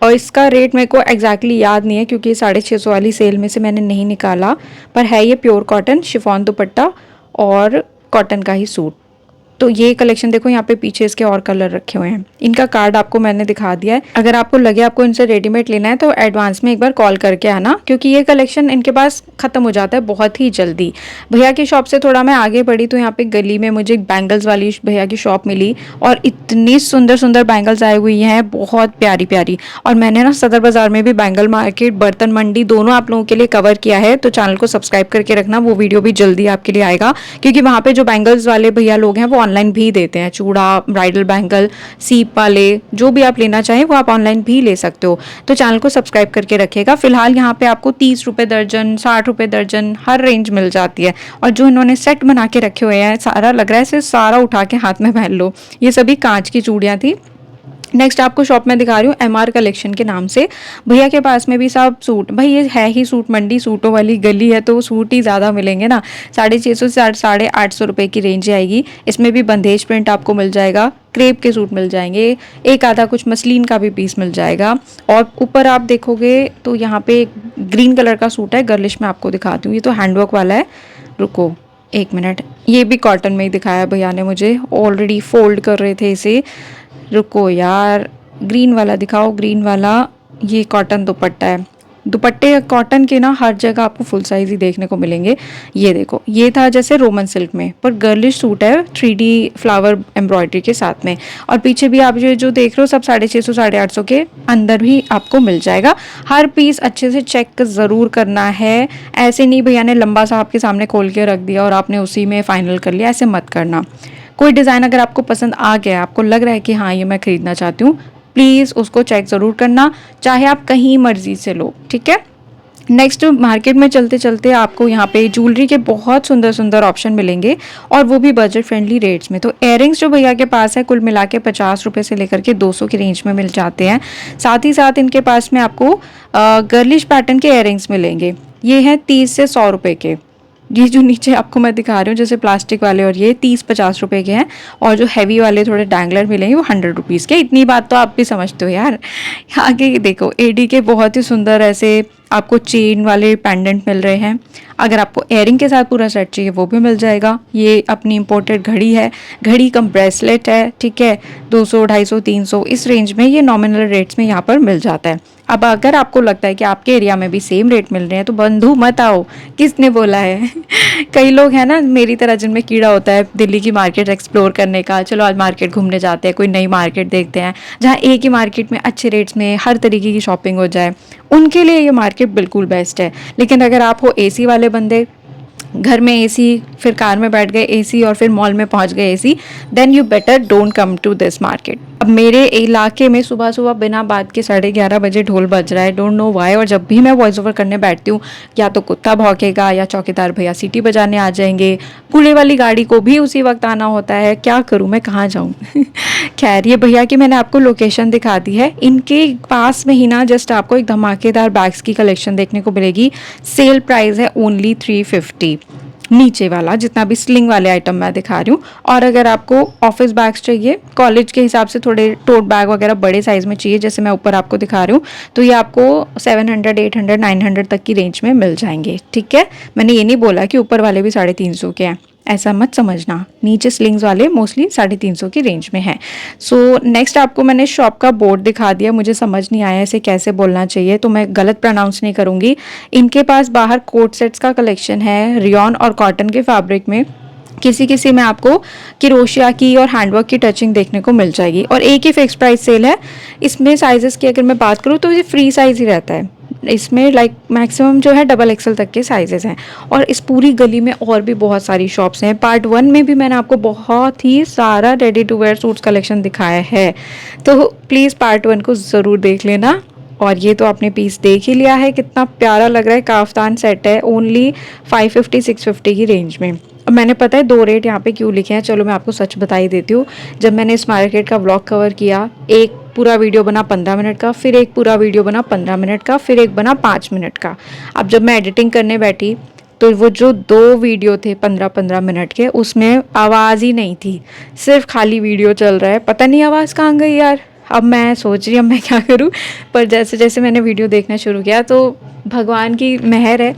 और इसका रेट मेरे को एग्जैक्टली याद नहीं है क्योंकि 650 वाली सेल में से मैंने नहीं निकाला, पर है ये प्योर कॉटन, शिफॉन दुपट्टा और कॉटन का ही सूट। तो ये कलेक्शन देखो, यहाँ पे पीछे इसके और कलर रखे हुए हैं। इनका कार्ड आपको मैंने दिखा दिया है। अगर आपको लगे आपको इनसे रेडीमेड लेना है तो एडवांस में एक बार कॉल करके आना, क्योंकि ये कलेक्शन इनके पास खत्म हो जाता है बहुत ही जल्दी। भैया की शॉप से थोड़ा मैं आगे बढ़ी तो यहाँ पे गली में मुझे बैंगल्स वाली भैया की शॉप मिली, और इतनी सुंदर सुंदर बैंगल्स आई हुई हैं, बहुत प्यारी प्यारी। और मैंने ना सदर बाजार में भी बैंगल मार्केट, बर्तन मंडी दोनों आप लोगों के लिए कवर किया है, तो चैनल को सब्सक्राइब करके रखना, वो वीडियो भी जल्दी आपके लिए आएगा। क्योंकि वहाँ पे जो बैंगल्स वाले भैया लोग हैं वो ऑनलाइन भी देते हैं, चूड़ा, ब्राइडल बैंगल, सीप वाले, जो भी आप लेना चाहें वो आप ऑनलाइन भी ले सकते हो। तो चैनल को सब्सक्राइब करके रखिएगा। फिलहाल यहाँ पे आपको 30 रुपये दर्जन, 60 रुपये दर्जन, हर रेंज मिल जाती है। और जो इन्होंने सेट बना के रखे हुए हैं, सारा लग रहा है सिर्फ सारा उठा के हाथ में पहन लो। ये सभी कांच की चूड़ियाँ थी। नेक्स्ट आपको शॉप में दिखा रही हूँ MR कलेक्शन के नाम से। भैया के पास में भी सब सूट, भाई ये है ही सूट मंडी, सूटों वाली गली है तो सूट ही ज़्यादा मिलेंगे ना। 650 से 850 रुपये की रेंज आएगी। इसमें भी बंदेज प्रिंट आपको मिल जाएगा, क्रेप के सूट मिल जाएंगे, एक आधा कुछ मसलिन का भी पीस मिल जाएगा। और ऊपर आप देखोगे तो यहाँ पे ग्रीन कलर का सूट है, गर्लिश में आपको दिखाती हूँ। ये तो हैंडवर्क वाला है, रुको एक मिनट, ये भी कॉटन में ही दिखाया भैया ने मुझे, ऑलरेडी फोल्ड कर रहे थे इसे। रुको यार, ग्रीन वाला दिखाओ, ग्रीन वाला। ये कॉटन दुपट्टा है। दुपट्टे कॉटन के ना हर जगह आपको फुल साइज ही देखने को मिलेंगे। ये देखो, ये था जैसे रोमन सिल्क में, पर गर्लिश सूट है 3D फ्लावर एम्ब्रॉयडरी के साथ में। और पीछे भी आप जो देख रहे हो सब 650 850 के अंदर भी आपको मिल जाएगा। हर पीस अच्छे से चेक ज़रूर करना है। ऐसे नहीं भैया ने लंबा सा आपके सामने खोल के रख दिया और आपने उसी में फाइनल कर लिया, ऐसे मत करना। कोई डिज़ाइन अगर आपको पसंद आ गया, आपको लग रहा है कि हाँ ये मैं खरीदना चाहती हूँ, प्लीज़ उसको चेक ज़रूर करना, चाहे आप कहीं मर्जी से लो, ठीक है। नेक्स्ट मार्केट में चलते चलते आपको यहाँ पे ज्वेलरी के बहुत सुंदर सुंदर ऑप्शन मिलेंगे, और वो भी बजट फ्रेंडली रेट्स में। तो इयररिंग्स जो भैया के पास है कुल मिला के 50 रुपये से लेकर के 200 की रेंज में मिल जाते हैं। साथ ही साथ इनके पास में आपको गर्लिश पैटर्न के इयररिंग्स मिलेंगे। ये हैं 30 से 100 रुपये के। ये जो नीचे आपको मैं दिखा रही हूँ जैसे प्लास्टिक वाले, और ये 30-50 रुपए के हैं। और जो हैवी वाले थोड़े डैंगलर मिलेंगे वो 100 रुपीज़ के। इतनी बात तो आप भी समझते हो यार। आगे देखो, एडी के बहुत ही सुंदर ऐसे आपको चेन वाले पेंडेंट मिल रहे हैं। अगर आपको एयरिंग के साथ पूरा सेट चाहिए वो भी मिल जाएगा। ये अपनी इंपोर्टेड घड़ी है, घड़ी कम ब्रेसलेट है, ठीक है। 200, 250, 300 इस रेंज में ये नॉमिनल रेट्स में यहाँ पर मिल जाता है। अब अगर आपको लगता है कि आपके एरिया में भी सेम रेट मिल रहे हैं तो बंधु मत आओ, किसने बोला है। कई लोग हैं ना मेरी तरह जिनमें कीड़ा होता है दिल्ली की मार्केट एक्सप्लोर करने का, चलो आज मार्केट घूमने जाते हैं, कोई नई मार्केट देखते हैं जहाँ एक ही मार्केट में अच्छे रेट्स में हर तरीके की शॉपिंग हो जाए, उनके लिए ये मार्केट बिल्कुल बेस्ट है। लेकिन अगर आप हो AC वाले बंदे, घर में AC, फिर कार में बैठ गए AC, और फिर मॉल में पहुंच गए AC, then you better don't come to this market. अब मेरे इलाके में सुबह सुबह बिना बात के 11:30 बजे ढोल बज रहा है, डोंट नो व्हाई। और जब भी मैं वॉइस ओवर करने बैठती हूँ या तो कुत्ता भौंकेगा या चौकीदार भैया सीटी बजाने आ जाएंगे, कूड़े वाली गाड़ी को भी उसी वक्त आना होता है, क्या करूँ मैं, कहाँ जाऊँ। खैर, ये भैया की मैंने आपको लोकेशन दिखा दी है। इनके पास में ही ना जस्ट आपको एक धमाकेदार बैग्स की कलेक्शन देखने को मिलेगी। सेल प्राइस है ओनली 350, नीचे वाला जितना भी स्लिंग वाले आइटम मैं दिखा रही हूँ। और अगर आपको ऑफिस बैग्स चाहिए, कॉलेज के हिसाब से थोड़े टोट बैग वगैरह बड़े साइज में चाहिए, जैसे मैं ऊपर आपको दिखा रही हूँ, तो ये आपको 700, 800, 900 तक की रेंज में मिल जाएंगे, ठीक है। मैंने ये नहीं बोला कि ऊपर वाले भी 350 के हैं, ऐसा मत समझना। नीचे स्लिंग्स वाले मोस्टली 350 की रेंज में है। सो नेक्स्ट आपको मैंने शॉप का बोर्ड दिखा दिया। मुझे समझ नहीं आया इसे कैसे बोलना चाहिए, तो मैं गलत प्रोनाउंस नहीं करूँगी। इनके पास बाहर कोट सेट्स का कलेक्शन है, रियॉन और कॉटन के फैब्रिक में। किसी किसी में आपको क्रोशिया की और हैंडवर्क की टचिंग देखने को मिल जाएगी। और एक ही फिक्स प्राइस सेल है। इसमें साइजेस की अगर मैं बात करूँ तो ये फ्री साइज ही रहता है। इसमें लाइक मैक्सिमम जो है XXL तक के साइजेस हैं। और इस पूरी गली में और भी बहुत सारी शॉप्स हैं। पार्ट 1 में भी मैंने आपको बहुत ही सारा ready to wear suits collection दिखाया है, तो प्लीज़ पार्ट 1 को ज़रूर देख लेना। और ये तो आपने पीस देख ही लिया है, कितना प्यारा लग रहा है। काफ्तान सेट है, ओनली 550-650 की रेंज में। अब मैंने पता है 2 रेट यहाँ पे क्यों लिखे हैं, चलो मैं आपको सच बता ही देती हूँ। जब मैंने इस मार्केट का व्लॉग कवर किया, एक पूरा वीडियो बना 15 मिनट का, फिर एक पूरा वीडियो बना 15 मिनट का, फिर एक बना 5 मिनट का। अब जब मैं एडिटिंग करने बैठी तो वो जो 2 वीडियो थे 15-15 मिनट के, उसमें आवाज़ ही नहीं थी, सिर्फ खाली वीडियो चल रहा है। पता नहीं आवाज़ कहाँ गई यार। अब मैं सोच रही हूँ मैं क्या करूँ, पर जैसे जैसे मैंने वीडियो देखना शुरू किया तो भगवान की मेहर है,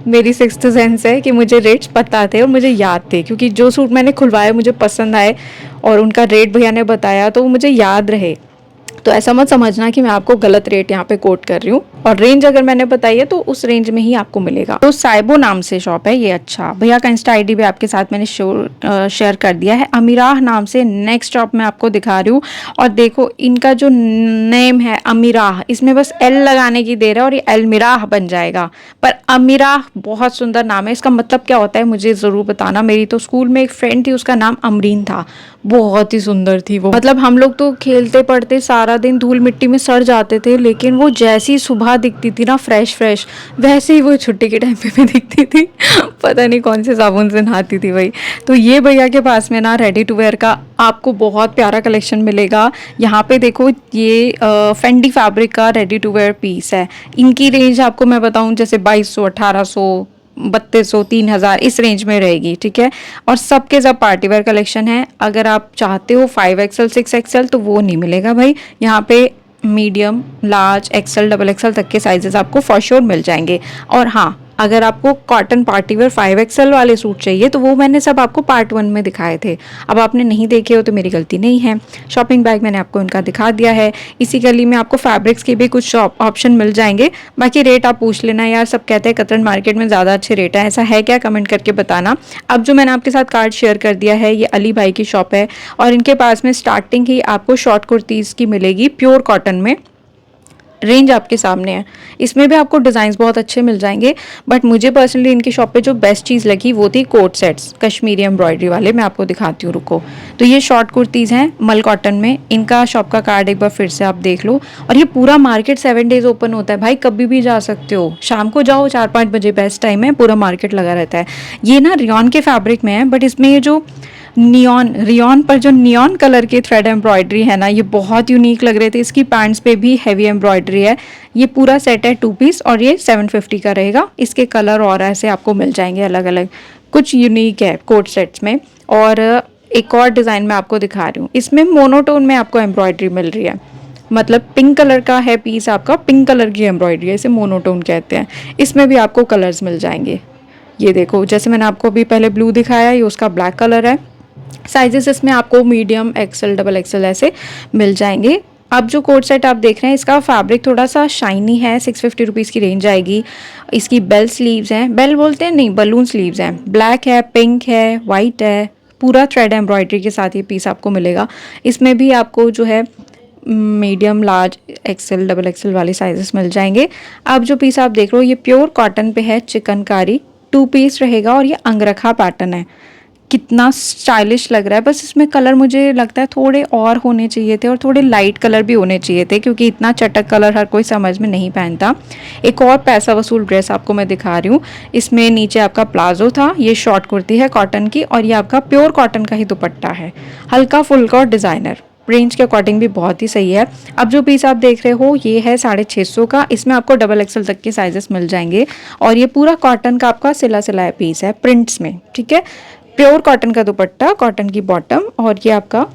मेरी सिक्स्थ सेंस है कि मुझे रेट्स पता थे और मुझे याद थे, क्योंकि जो सूट मैंने खुलवाए मुझे पसंद आए और उनका रेट भैया ने बताया तो वो मुझे याद रहे। तो ऐसा मत समझना कि मैं आपको गलत रेट यहाँ पे कोट कर रही हूँ, और रेंज अगर मैंने बताई है तो उस रेंज में ही आपको मिलेगा। तो साइबो नाम से शॉप है ये। अच्छा, भैया का इंस्टा आईडी भी आपके साथ मैंने शेयर कर दिया है, अमीराह नाम से नेक्स्ट शॉप मैं आपको दिखा रही हूँ। और देखो इनका जो नेम है अमीराह, इसमें बस एल लगाने की देर है और ये अलमिराह बन जाएगा, पर अमीराह बहुत सुंदर नाम है। इसका मतलब क्या होता है मुझे ज़रूर बताना। मेरी तो स्कूल में एक फ्रेंड थी, उसका नाम अमरीन था, बहुत ही सुंदर थी वो। मतलब हम लोग तो खेलते पढ़ते सारा दिन धूल मिट्टी में सड़ जाते थे, लेकिन वो जैसी सुबह दिखती थी ना फ्रेश फ्रेश, वैसे ही वो छुट्टी के टाइम पे भी दिखती थी। पता नहीं कौन से साबुन से नहाती थी भाई। तो ये भैया के पास में ना रेडी टू वेयर का आपको बहुत प्यारा कलेक्शन मिलेगा। यहाँ पे देखो ये फेंडी फैब्रिक का रेडी टू वेयर पीस है। इनकी रेंज आपको मैं बताऊँ जैसे 2200, 1800, 3200, 3000 इस रेंज में रहेगी, ठीक है। और सबके सब पार्टी वेयर कलेक्शन है। अगर आप चाहते हो 5XL 6XL तो वो नहीं मिलेगा भाई। यहाँ पे medium, large, XL, double XL तक के साइजेस आपको फॉर श्योर मिल जाएंगे। और हाँ, अगर आपको कॉटन पार्टी वेयर 5XL वाले सूट चाहिए तो वो मैंने सब आपको पार्ट 1 में दिखाए थे। अब आपने नहीं देखे हो तो मेरी गलती नहीं है। शॉपिंग बैग मैंने आपको इनका दिखा दिया है। इसी गली में आपको फैब्रिक्स के भी कुछ शॉप ऑप्शन मिल जाएंगे। बाकी रेट आप पूछ लेना यार, सब कहते हैं कतरन मार्केट में ज़्यादा अच्छे रेट है, ऐसा है क्या? कमेंट करके बताना। अब जो मैंने आपके साथ कार्ड शेयर कर दिया है ये अली भाई की शॉप है, और इनके पास में स्टार्टिंग ही आपको शॉर्ट कुर्तीज़ की मिलेगी प्योर कॉटन में। रेंज आपके सामने है, इसमें भी आपको डिज़ाइंस बहुत अच्छे मिल जाएंगे। बट मुझे पर्सनली इनकी शॉप पे जो बेस्ट चीज़ लगी वो थी कोट सेट्स, कश्मीरी एम्ब्रॉयडरी वाले। मैं आपको दिखाती हूँ, रुको। तो ये शॉर्ट कुर्तीज़ हैं मल कॉटन में। इनका शॉप का कार्ड एक बार फिर से आप देख लो। और ये पूरा मार्केट 7 डेज ओपन होता है भाई, कभी भी जा सकते हो। शाम को जाओ 4-5 बजे बेस्ट टाइम है, पूरा मार्केट लगा रहता है। ये ना रियॉन के फैब्रिक में है, बट इसमें ये जो रियॉन पर जो नियॉन कलर के थ्रेड एम्ब्रॉयडरी है ना, ये बहुत यूनिक लग रहे थे। इसकी पैंट्स पे भी हैवी एम्ब्रॉयडरी है। ये पूरा सेट है 2 पीस और ये 750 का रहेगा। इसके कलर और ऐसे आपको मिल जाएंगे अलग अलग, कुछ यूनिक है कोट सेट्स में। और एक और डिज़ाइन मैं आपको दिखा रही हूँ, इसमें मोनोटोन में आपको एम्ब्रॉयडरी मिल रही है। मतलब पिंक कलर का है पीस आपका, पिंक कलर की एम्ब्रॉयडरी है, इसे मोनोटोन कहते हैं। इसमें भी आपको कलर्स मिल जाएंगे। ये देखो, जैसे मैंने आपको अभी पहले ब्लू दिखाया, ये उसका ब्लैक कलर है। साइजेस इसमें आपको मीडियम, एक्सल, डबल एक्सल ऐसे मिल जाएंगे। अब जो कोट सेट आप देख रहे हैं इसका फैब्रिक थोड़ा सा शाइनी है, 650 रुपीज़ की रेंज आएगी। इसकी बेल स्लीव्स हैं, बेल बोलते हैं नहीं, बलून स्लीव्स हैं। ब्लैक है, पिंक है, वाइट है, पूरा थ्रेड एम्ब्रॉयडरी के साथ ये पीस आपको मिलेगा। इसमें भी आपको जो है medium, large, XL, double XL वाले साइजेस मिल जाएंगे। अब जो पीस आप देख रहे हो ये प्योर कॉटन पे है, चिकनकारी 2 पीस रहेगा और ये अंगरखा पैटर्न है। कितना स्टाइलिश लग रहा है। बस इसमें कलर मुझे लगता है थोड़े और होने चाहिए थे, और थोड़े लाइट कलर भी होने चाहिए थे, क्योंकि इतना चटक कलर हर कोई समझ में नहीं पहनता। एक और पैसा वसूल ड्रेस आपको मैं दिखा रही हूँ। इसमें नीचे आपका प्लाजो था, ये शॉर्ट कुर्ती है कॉटन की, और ये आपका प्योर कॉटन का ही दुपट्टा है, हल्का फुल्का और डिज़ाइनर। रेंज के अकॉर्डिंग भी बहुत ही सही है। अब जो पीस आप देख रहे हो ये है 650 का। इसमें आपको डबल एक्सल तक के साइजेस मिल जाएंगे, और ये पूरा कॉटन का आपका सिला सिलाया पीस है प्रिंट्स में, ठीक है। प्योर कॉटन का दुपट्टा, कॉटन की बॉटम, और ये आपका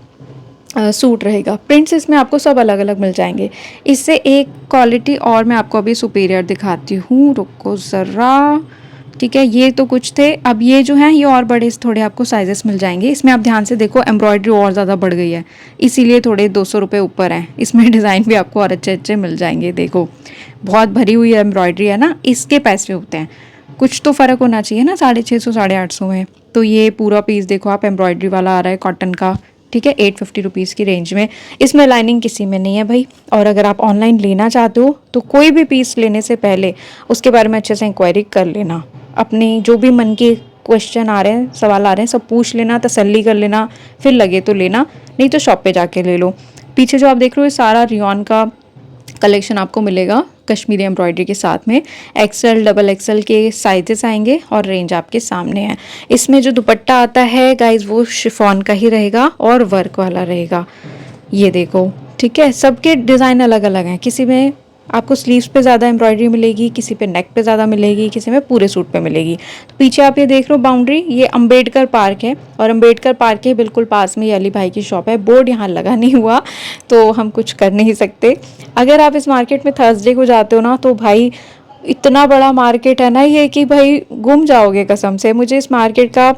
सूट रहेगा। प्रिंट्स इसमें आपको सब अलग अलग मिल जाएंगे। इससे एक क्वालिटी और मैं आपको अभी सुपीरियर दिखाती हूँ, रुको ज़रा, ठीक है। ये तो कुछ थे, अब ये जो हैं ये और बड़े थोड़े आपको साइजेस मिल जाएंगे। इसमें आप ध्यान से देखो, एम्ब्रॉयडरी और ज़्यादा बढ़ गई है, इसीलिए थोड़े 200 रुपये ऊपर हैं। इसमें डिज़ाइन भी आपको और अच्छे अच्छे मिल जाएंगे। देखो बहुत भरी हुई एम्ब्रॉयडरी है ना, इसके पैसे होते हैं। कुछ तो फ़र्क होना चाहिए ना 650, 850 में। तो ये पूरा पीस देखो आप, एम्ब्रॉयडरी वाला आ रहा है कॉटन का, ठीक है, 850 रुपीज़ की रेंज में। इसमें लाइनिंग किसी में नहीं है भाई। और अगर आप ऑनलाइन लेना चाहते हो तो कोई भी पीस लेने से पहले उसके बारे में अच्छे से इंक्वायरी कर लेना। अपने जो भी मन के क्वेश्चन आ रहे हैं, सवाल आ रहे हैं, सब पूछ लेना, तसल्ली कर लेना, फिर लगे तो लेना, नहीं तो शॉप पे जाके ले लो। पीछे जो आप देख रहे हो ये सारा रियॉन का कलेक्शन आपको मिलेगा कश्मीरी एम्ब्रॉयडरी के साथ में। एक्सेल, डबल एक्सेल के साइजेस आएंगे और रेंज आपके सामने है। इसमें जो दुपट्टा आता है गाइज वो शिफॉन का ही रहेगा और वर्क वाला रहेगा। ये देखो, ठीक है, सबके डिज़ाइन अलग अलग हैं। किसी में आपको स्लीव्स पे ज़्यादा एम्ब्रॉयडरी मिलेगी, किसी पे नेक पे ज़्यादा मिलेगी, किसी में पूरे सूट पे मिलेगी। तो पीछे आप ये देख रहे हो बाउंड्री, ये अंबेडकर पार्क है, और अंबेडकर पार्क के बिल्कुल पास में ये अली भाई की शॉप है। बोर्ड यहाँ लगा नहीं हुआ तो हम कुछ कर नहीं सकते। अगर आप इस मार्केट में थर्सडे को जाते हो ना तो भाई इतना बड़ा मार्केट है ना ये कि भाई गुम जाओगे कसम से। मुझे इस मार्केट का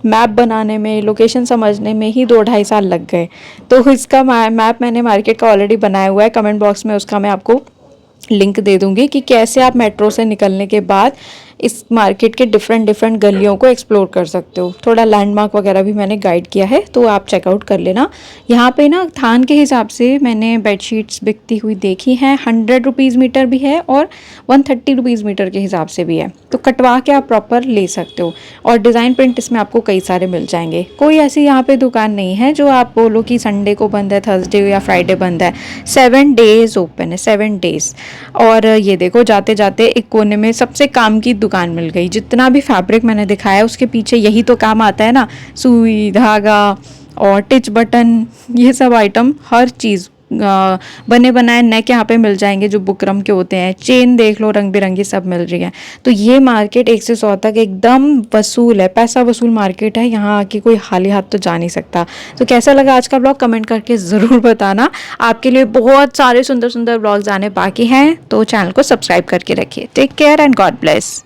मैप बनाने में, लोकेशन समझने में ही 2-2.5 साल लग गए। तो इसका मैप मैंने मार्केट का ऑलरेडी बनाया हुआ है, कमेंट बॉक्स में उसका मैं आपको लिंक दे दूंगी कि कैसे आप मेट्रो से निकलने के बाद इस मार्केट के डिफरेंट डिफरेंट गलियों को एक्सप्लोर कर सकते हो। थोड़ा लैंडमार्क वगैरह भी मैंने गाइड किया है, तो आप चेकआउट कर लेना। यहाँ पे ना थान के हिसाब से मैंने बेडशीट्स बिकती हुई देखी हैं। 100 रुपीज़ मीटर भी है और 130 रुपीज़ मीटर के हिसाब से भी है, तो कटवा के आप प्रॉपर ले सकते हो। और डिज़ाइन प्रिंट इसमें आपको कई सारे मिल जाएंगे। कोई ऐसी यहाँ पे दुकान नहीं है जो आप बोलो कि संडे को बंद है, थर्सडे या फ्राइडे बंद है। 7 डेज ओपन है, 7 डेज। और ये देखो जाते जाते एक कोने में सबसे काम की दुकान मिल गई। जितना भी फैब्रिक मैंने दिखाया उसके पीछे यही तो काम आता है ना, सुई धागा और टिच बटन, ये सब आइटम हर चीज़ बने बनाए नेक यहाँ पे मिल जाएंगे जो बुकरम के होते हैं। चेन देख लो रंग बिरंगी सब मिल रही है। तो ये मार्केट 1 से 100 तक एकदम वसूल है, पैसा वसूल मार्केट है। यहाँ आके कोई खाली हाथ तो जा नहीं सकता। तो कैसा लगा आज का ब्लॉग कमेंट करके ज़रूर बताना। आपके लिए बहुत सारे सुंदर सुंदर ब्लॉग्स आने बाकी हैं, तो चैनल को सब्सक्राइब करके रखिए। Take care and God bless.